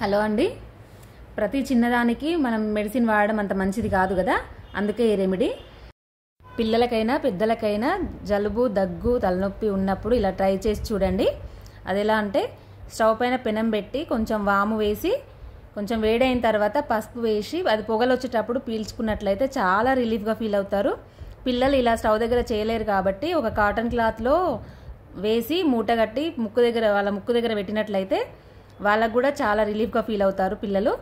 Hello అండి. ప్రతి చిన్నదానికి మనం మెడిసిన్ వాడడం అంత మంచిది కాదు కదా, అందుకే ఈ రెమెడీ. పిల్లలకైనా పెద్దలకైనా జలుబు దగ్గు తలనొప్పి ఉన్నప్పుడు ఇలా ట్రై చేసి చూడండి. అది ఎలా అంటే, స్టవ్ పైన పెనం పెట్టి కొంచెం వాము వేసి కొంచెం వేడైన తర్వాత పసుపు వేసి అది పొగలు వచ్చేటప్పుడు పీల్చుకున్నట్లయితే చాలా రిలీఫ్గా ఫీల్ అవుతారు. పిల్లలు ఇలా స్టవ్ దగ్గర చేయలేరు కాబట్టి ఒక కాటన్ క్లాత్లో వేసి మూటగట్టి వాళ్ళ ముక్కు దగ్గర పెట్టినట్లయితే వాళ్ళకు కూడా చాలా రిలీఫ్గా ఫీల్ అవుతారు పిల్లలు.